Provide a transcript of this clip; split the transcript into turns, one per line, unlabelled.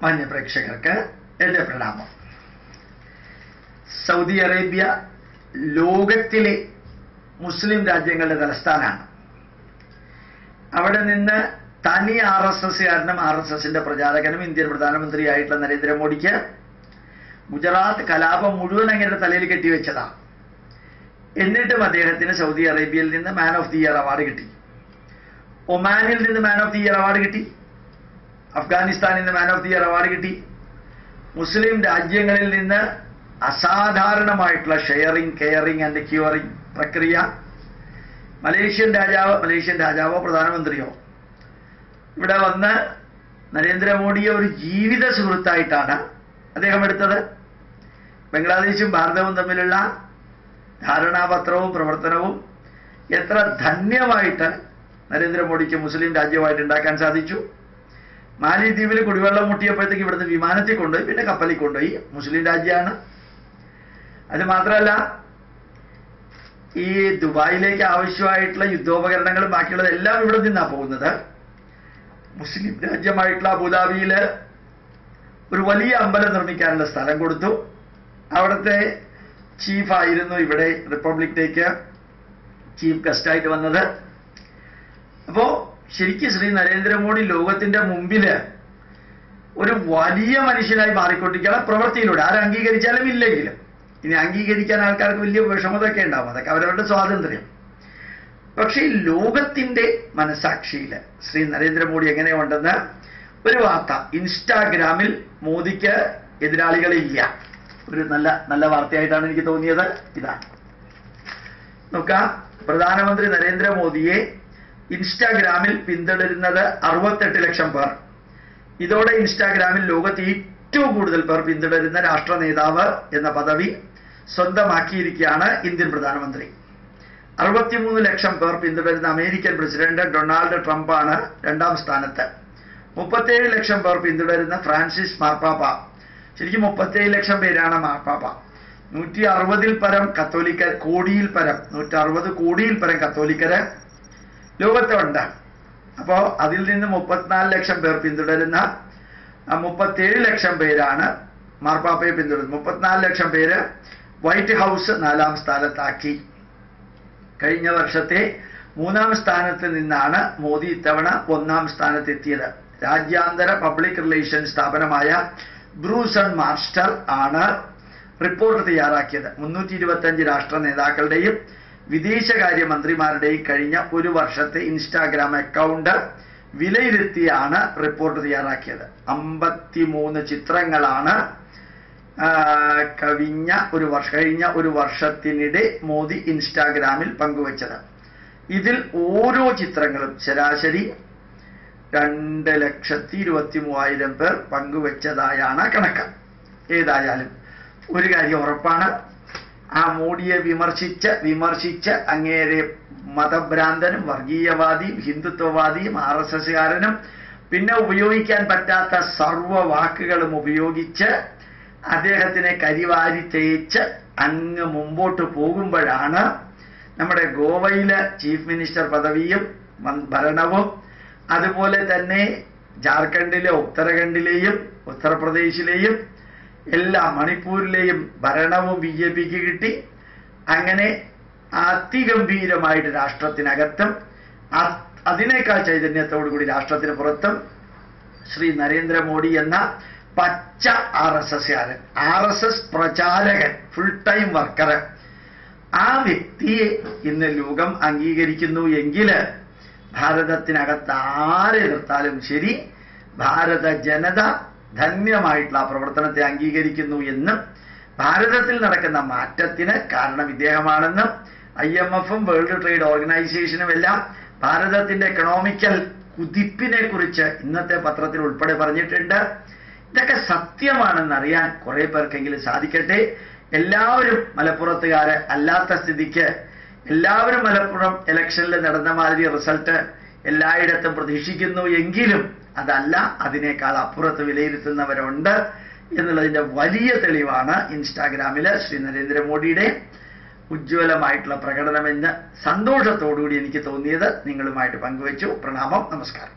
മാന്യ പ്രേക്ഷകർക്ക് എൻ്റെ പ്രണാമം. സൗദി അറേബ്യ ലോകത്തിലെ മുസ്ലിം രാജ്യങ്ങളുടെ തലസ്ഥാനമാണ്. അവിടെ നിന്ന് തനി RSSകാരനും RSSന്റെ പ്രചാരകനും ഇന്ത്യൻ പ്രധാനമന്ത്രിയായിട്ടുള്ള നരേന്ദ്രമോദിക്ക് ഗുജറാത്ത് കലാപം മുഴുവൻ അങ്ങനെ തലയിൽ കെട്ടിവെച്ചതാണ്. എന്നിട്ടും അദ്ദേഹത്തിന് സൗദി അറേബ്യയിൽ നിന്ന് man of the year award കിട്ടി, ഒമാനിൽ നിന്ന് man of the year award കിട്ടി, അഫ്ഗാനിസ്ഥാനിൽ നിന്ന് man of the year award കിട്ടി. മുസ്ലിം രാജ്യങ്ങളിൽ നിന്ന് അസാധാരണമായിട്ടുള്ള ഷെയറിംഗ്, കെയറിംഗ് ആൻഡ് ക്യൂറിംഗ് പ്രക്രിയ മലേഷ്യൻ രാജാവോ പ്രധാനമന്ത്രിയോ ഇവിടെ വന്ന് നരേന്ദ്രമോദിയെ ഒരു ജീവിത സുഹൃത്തായിട്ടാണ് അദ്ദേഹം എടുത്തത്. ബംഗ്ലാദേശും ഭാരതവും തമ്മിലുള്ള ധാരണാപത്രവും പ്രവർത്തനവും എത്ര ധന്യമായിട്ട് നരേന്ദ്രമോദിക്ക് മുസ്ലിം രാജ്യമായിട്ട് ഉണ്ടാക്കാൻ സാധിച്ചു. മാലിദ്വീപിൽ കുടിവെള്ളം മുട്ടിയപ്പോഴത്തേക്ക് ഇവിടുന്ന് വിമാനത്തിൽ കൊണ്ടുപോയി, പിന്നെ കപ്പലിൽ കൊണ്ടുപോയി. മുസ്ലിം രാജ്യമാണ്. അത് മാത്രമല്ല, ഈ ദുബായിലേക്ക് ആവശ്യമായിട്ടുള്ള യുദ്ധോപകരണങ്ങളും ബാക്കിയുള്ളതെല്ലാം ഇവിടെ നിന്നാണ് പോകുന്നത്. മുസ്ലിം രാജ്യമായിട്ടുള്ള അബുദാബിയിൽ ഒരു വലിയ അമ്പലം നിർമ്മിക്കാനുള്ള സ്ഥലം കൊടുത്തു. അവിടുത്തെ ചീഫായിരുന്നു ഇവിടെ റിപ്പബ്ലിക് ഡേക്ക് ചീഫ് ഗസ്റ്റായിട്ട് വന്നത്. അപ്പോ ശരിക്കും ശ്രീ നരേന്ദ്രമോദി ലോകത്തിന്റെ മുമ്പിൽ ഒരു വലിയ മനുഷ്യനായി മാറിക്കൊണ്ടിരിക്കുകയാണ് പ്രവൃത്തിയിലൂടെ. ആരും അംഗീകരിച്ചാലും ഇല്ലെങ്കിലും. ഇനി അംഗീകരിക്കാൻ ആൾക്കാർക്ക് വലിയ വിഷമതൊക്കെ ഉണ്ടാവും, അതൊക്കെ അവരവരുടെ സ്വാതന്ത്ര്യം. പക്ഷേ ലോകത്തിന്റെ മനസാക്ഷിയിൽ ശ്രീ നരേന്ദ്രമോദി എങ്ങനെയുണ്ടെന്ന് ഒരു വാർത്ത. ഇൻസ്റ്റാഗ്രാമിൽ മോദിക്ക് എതിരാളികളില്ല. ഒരു നല്ല വാർത്തയായിട്ടാണ് എനിക്ക് തോന്നിയത്. ഇതാണ് നോക്കാം. പ്രധാനമന്ത്രി നരേന്ദ്രമോദിയെ ഇൻസ്റ്റാഗ്രാമിൽ പിന്തുടരുന്നത് 68 ലക്ഷം പേർ. ഇതോടെ ഇൻസ്റ്റാഗ്രാമിൽ ലോകത്ത് ഏറ്റവും കൂടുതൽ പേർ പിന്തുടരുന്ന രാഷ്ട്ര നേതാവ് എന്ന പദവി സ്വന്തമാക്കിയിരിക്കുകയാണ് ഇന്ത്യൻ പ്രധാനമന്ത്രി. 63 ലക്ഷം പേർ പിന്തുടരുന്ന അമേരിക്കൻ പ്രസിഡന്റ് ഡൊണാൾഡ് ട്രംപാണ് രണ്ടാം സ്ഥാനത്ത്. 37 ലക്ഷം പേർ പിന്തുടരുന്ന ഫ്രാൻസിസ് മാർപ്പാപ്പ. ശരിക്കും 37 ലക്ഷം പേരാണ് മാർപ്പാപ്പ. 160 പരം കത്തോലിക്കർ, 160 കോടിയിൽ പരം കത്തോലിക്കര് ലോകത്തുണ്ട്. അപ്പോ അതിൽ നിന്ന് 34 ലക്ഷം പേർ പിന്തുടരുന്ന 37 ലക്ഷം പേരാണ് മാർപ്പാപ്പയെ പിന്തുടരുന്നത്. 34 ലക്ഷം പേര് വൈറ്റ് ഹൗസ് 4-ാം സ്ഥാനത്താക്കി. കഴിഞ്ഞ വർഷത്തെ 3-ാം സ്ഥാനത്ത് നിന്നാണ് മോദി ഇത്തവണ 1-ാം സ്ഥാനത്തെത്തിയത്. രാജ്യാന്തര പബ്ലിക് റിലേഷൻ സ്ഥാപനമായ ബ്രൂസൺ മാസ്റ്റർ ആണ് റിപ്പോർട്ട് തയ്യാറാക്കിയത്. 325 രാഷ്ട്ര നേതാക്കളുടെയും വിദേശകാര്യമന്ത്രിമാരുടെയും കഴിഞ്ഞ ഒരു വർഷത്തെ ഇൻസ്റ്റാഗ്രാം അക്കൗണ്ട് വിലയിരുത്തിയാണ് റിപ്പോർട്ട് തയ്യാറാക്കിയത്. 53 ചിത്രങ്ങളാണ് കഴിഞ്ഞ ഒരു വർഷത്തിനിടെ മോദി ഇൻസ്റ്റാഗ്രാമിൽ പങ്കുവച്ചത്. ഇതിൽ ഓരോ ചിത്രങ്ങളും ശരാശരി 2,23,000 പേർ പങ്കുവച്ചതായാണ് കണക്ക്. ഏതായാലും ഒരു കാര്യം ഉറപ്പാണ്, ആ മോഡിയെ വിമർശിച്ച് അങ്ങേരെ മതഭ്രാന്തനും വർഗീയവാദിയും ഹിന്ദുത്വവാദിയും RSSകാരനും പിന്നെ ഉപയോഗിക്കാൻ പറ്റാത്ത സർവ്വ വാക്കുകളും ഉപയോഗിച്ച് അദ്ദേഹത്തിനെ കരിവാരി തേച്ച് അങ്ങ് മുമ്പോട്ട് പോകുമ്പോഴാണ് നമ്മുടെ ഗോവയിലെ ചീഫ് മിനിസ്റ്റർ പദവിയും ഭരണവും, അതുപോലെ തന്നെ ജാർഖണ്ഡിലെ ഉത്തരാഖണ്ഡിലെയും ഉത്തർപ്രദേശിലെയും എല്ലാ മണിപ്പൂരിലെയും ഭരണവും BJPക്ക് കിട്ടി. അങ്ങനെ അതിഗംഭീരമായിട്ട് രാഷ്ട്രത്തിനകത്തും അതിനേക്കാൾ ചൈതന്യത്തോടുകൂടി രാഷ്ട്രത്തിന് പുറത്തും ശ്രീ നരേന്ദ്രമോദി എന്ന പച്ച RSSകാരൻ, RSS പ്രചാരകൻ, ഫുൾ ടൈം വർക്കർ, ആ വ്യക്തിയെ ഇന്ന് ലോകം അംഗീകരിക്കുന്നു എങ്കിൽ ഭാരതത്തിനകത്ത് ആരെ എതിർത്താലും ശരി, ഭാരത ജനത ധന്യമായിട്ടുള്ള ആ പ്രവർത്തനത്തെ അംഗീകരിക്കുന്നു എന്നും ഭാരതത്തിൽ നടക്കുന്ന മാറ്റത്തിന് കാരണം ഇദ്ദേഹമാണെന്നും IMFും വേൾഡ് ട്രേഡ് ഓർഗനൈസേഷനും എല്ലാം ഭാരതത്തിന്റെ എക്കണോമിക്കൽ കുതിപ്പിനെ കുറിച്ച് ഇന്നത്തെ പത്രത്തിൽ ഉൾപ്പെടെ പറഞ്ഞിട്ടുണ്ട്. ഇതൊക്കെ സത്യമാണെന്നറിയാൻ കുറെ പേർക്കെങ്കിലും സാധിക്കട്ടെ. എല്ലാവരും മലപ്പുറത്തുകാര് അല്ലാത്ത സ്ഥിതിക്ക് എല്ലാവരും മലപ്പുറം ഇലക്ഷനിൽ നടന്ന മാതിരി റിസൾട്ട് എല്ലായിടത്തും പ്രതീക്ഷിക്കുന്നു എങ്കിലും അതല്ല, അതിനേക്കാൾ അപ്പുറത്ത് വിലയിരുത്തുന്നവരുണ്ട് എന്നുള്ളതിന്റെ വലിയ തെളിവാണ് ഇൻസ്റ്റാഗ്രാമിൽ ശ്രീ നരേന്ദ്രമോദിയുടെ ഉജ്ജ്വലമായിട്ടുള്ള പ്രകടനമെന്ന് സന്തോഷത്തോടുകൂടി എനിക്ക് തോന്നിയത് നിങ്ങളുമായിട്ട് പങ്കുവച്ചു. പ്രണാമം, നമസ്കാരം.